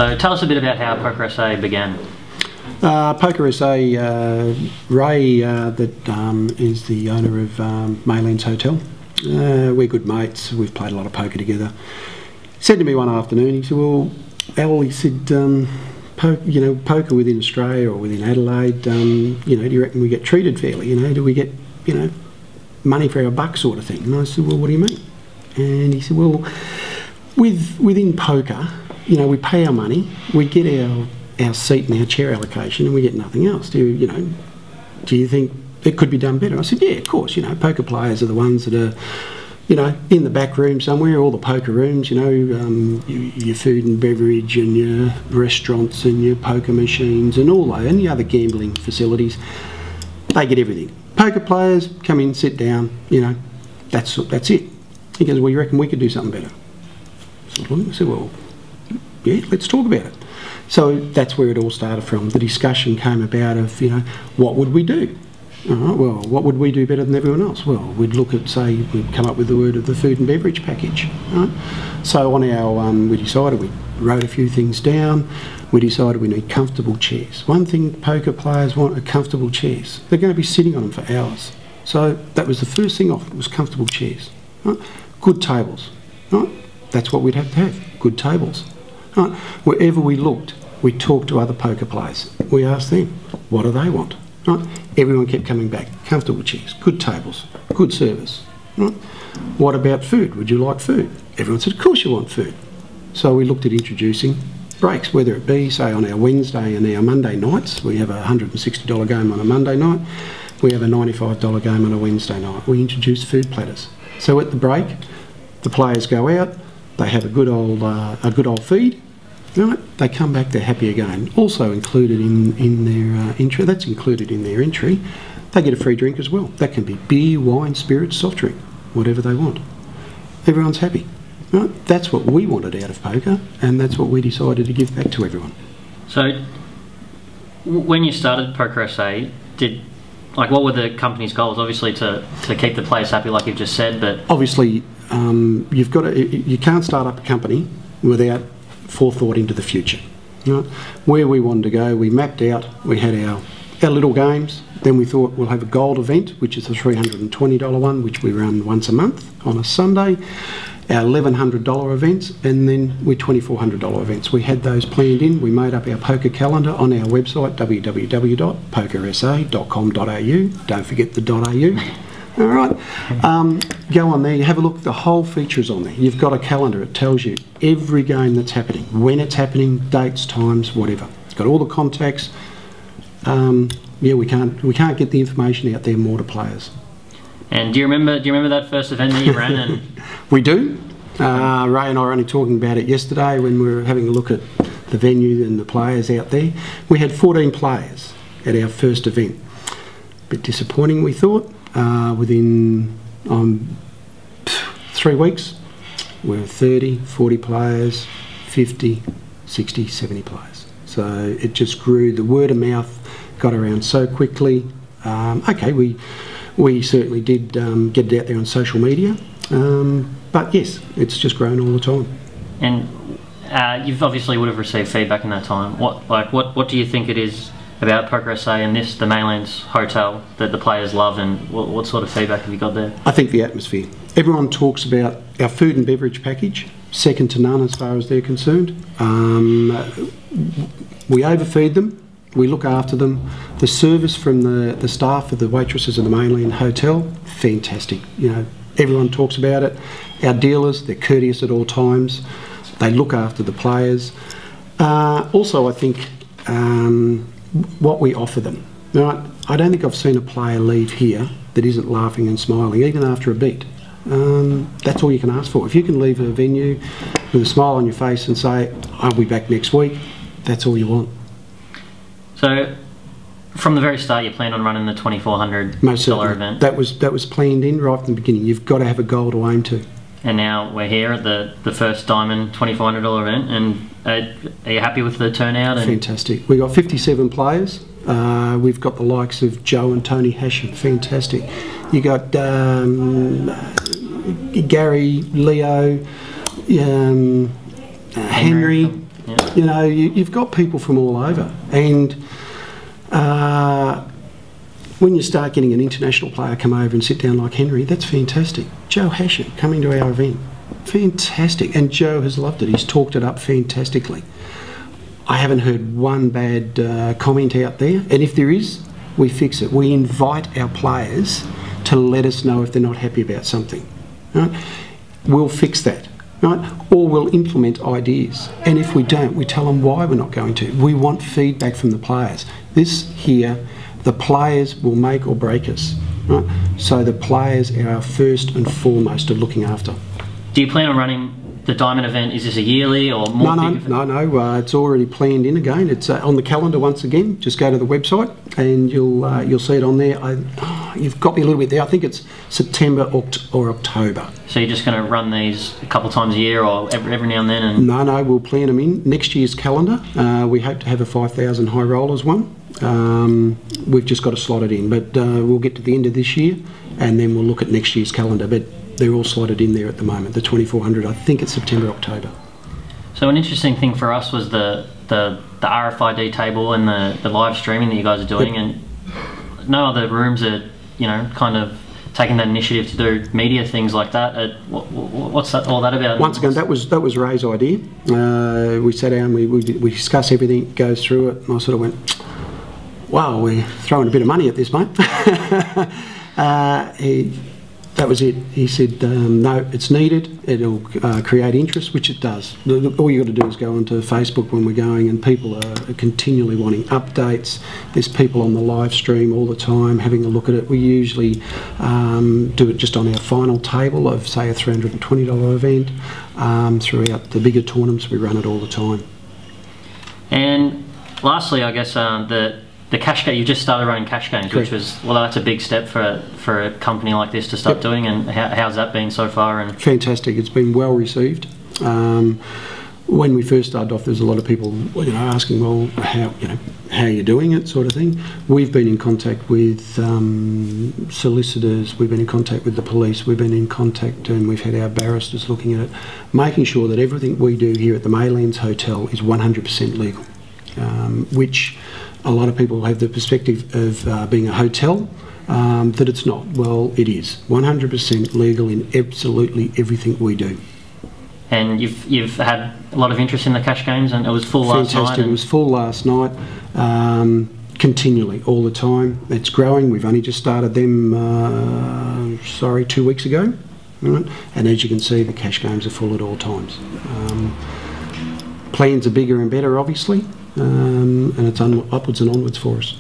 So tell us a bit about how Poker SA began. Poker SA, Ray, that is the owner of Maylands Hotel. We're good mates. We've played a lot of poker together. He said to me one afternoon, he said, "Well, Al," he said, poker within Australia or within Adelaide, do you reckon we get treated fairly? Do we get, money for our buck sort of thing?" And I said, "Well, what do you mean?" And he said, "Well, within poker, we pay our money, we get our seat and our chair allocation, and we get nothing else. Do you think it could be done better?" I said, "Yeah, of course. Poker players are the ones that are, in the back room somewhere, all the poker rooms, your food and beverage and your restaurants and your poker machines and all that, and the other gambling facilities, they get everything. Poker players come in, sit down, that's it." He goes, "Well, you reckon we could do something better?" I said, "Well, yeah, let's talk about it." So that's where it all started from. The discussion came about of, what would we do? All right, well, what would we do better than everyone else? Well, we'd look at, say, we'd come up with the word of the food and beverage package. Right? So on our, we decided, we wrote a few things down. We decided we need comfortable chairs. One thing poker players want are comfortable chairs. They're going to be sitting on them for hours. So that was the first thing off, was comfortable chairs. Right? Good tables. Right? That's what we'd have to have, good tables. Right? Wherever we looked, we talked to other poker players. We asked them, what do they want? Right? Everyone kept coming back. Comfortable chairs, good tables, good service. Right? What about food? Would you like food? Everyone said, of course you want food. So we looked at introducing breaks, whether it be, say, on our Wednesday and our Monday nights. We have a $160 game on a Monday night. We have a $95 game on a Wednesday night. We introduced food platters. So at the break, the players go out, they have a good old feed. Right, they come back, they're happy again. Also included in their entry, that's included in their entry, they get a free drink as well. That can be beer, wine, spirits, soft drink, whatever they want. Everyone's happy. Right? That's what we wanted out of poker, and that's what we decided to give back to everyone. So, when you started Poker SA, what were the company's goals? Obviously to keep the players happy, like you've just said, but obviously you can't start up a company without forethought into the future. Right? Where we wanted to go, we mapped out, we had our little games, then we thought we'll have a gold event, which is a $320 one, which we run once a month on a Sunday, our $1,100 events, and then we're $2,400 events. We had those planned in. We made up our poker calendar on our website, www.pokersa.com.au. Don't forget the .au. All right, go on there, you have a look, the whole feature is on there. You've got a calendar, it tells you every game that's happening, when it's happening, dates, times, whatever. It's got all the contacts. Yeah, we can't get the information out there more to players. And do you remember that first event that you ran? And we do. Ray and I were only talking about it yesterday when we were having a look at the venue and the players out there. We had 14 players at our first event. A bit disappointing, we thought. Within 3 weeks, we're 30, 40 players, 50, 60, 70 players. So it just grew. The word of mouth got around so quickly. Okay, we certainly did get it out there on social media, but yes, it's just grown all the time. And you've obviously would have received feedback in that time. What do you think it is about Poker SA and the Maylands Hotel that the players love, and what sort of feedback have you got there? I think the atmosphere. Everyone talks about our food and beverage package, second to none as far as they're concerned. We overfeed them, we look after them. The service from the staff of the waitresses of the Mainland Hotel, fantastic. Everyone talks about it. Our dealers, they're courteous at all times. They look after the players. Also, I think what we offer them. Right? I don't think I've seen a player leave here that isn't laughing and smiling, even after a beat. That's all you can ask for. If you can leave a venue with a smile on your face and say, I'll be back next week, that's all you want. So, from the very start, you planned on running the $2,400 event? That was planned in right from the beginning. You've got to have a goal to aim to. And now we're here at the first Diamond $2,400 event, and are you happy with the turnout? Fantastic. We've got 57 players. We've got the likes of Joe and Tony Hachem, fantastic. You got Gary, Leo, Henry, Yeah. You know, you've got people from all over, and when you start getting an international player come over and sit down like Henry, that's fantastic. Joe Hachem coming to our event, fantastic, and Joe has loved it. He's talked it up fantastically. I haven't heard one bad comment out there, and if there is, we fix it. We invite our players to let us know if they're not happy about something. Right? We'll fix that. Right? Or we'll implement ideas, and if we don't, we tell them why we're not going to. We want feedback from the players. This here, the players will make or break us. Right? So the players are our first and foremost to looking after. Do you plan on running the Diamond event? Is this a yearly or more? No. It's already planned in again. It's on the calendar once again. Just go to the website and you'll see it on there. You've got me a little bit there. I think it's September or October. So you're just going to run these a couple times a year or every now and then? And No, we'll plan them in next year's calendar. We hope to have a 5,000 high rollers one. We've just got to slot it in, but we'll get to the end of this year and then we'll look at next year's calendar. But they're all slotted in there at the moment. The 2,400, I think it's September, October. So an interesting thing for us was the RFID table and the live streaming that you guys are doing, Yep. and no other rooms are, you know, kind of taking that initiative to do media things like that. What's that all that about? Once again, that was Ray's idea. We sat down, we discussed everything, goes through it, and I sort of went, wow, we're throwing a bit of money at this, mate. That was it. He said, no, it's needed. It'll create interest, which it does. All you've got to do is go onto Facebook when we're going, and people are continually wanting updates. There's people on the live stream all the time having a look at it. We usually do it just on our final table of, say, a $320 event. Throughout the bigger tournaments, we run it all the time. And lastly, I guess the cash game, you just started running cash games, Correct. which was, well, that's a big step for a company like this to start Yep. doing. And how's that been so far? And Fantastic. It's been well received. When we first started off, there's a lot of people, you know, asking, well, how are you doing it, sort of thing. We've been in contact with solicitors. We've been in contact with the police. We've been in contact, and we've had our barristers looking at it, making sure that everything we do here at the Maylands Hotel is 100% legal, which a lot of people have the perspective of being a hotel, that it's not. Well, it is 100% legal in absolutely everything we do. And you've had a lot of interest in the cash games, and it was full last night. Fantastic. It was full last night, continually, all the time. It's growing. We've only just started them, 2 weeks ago. Right? And as you can see, the cash games are full at all times. Plans are bigger and better, obviously, and it's upwards and onwards for us.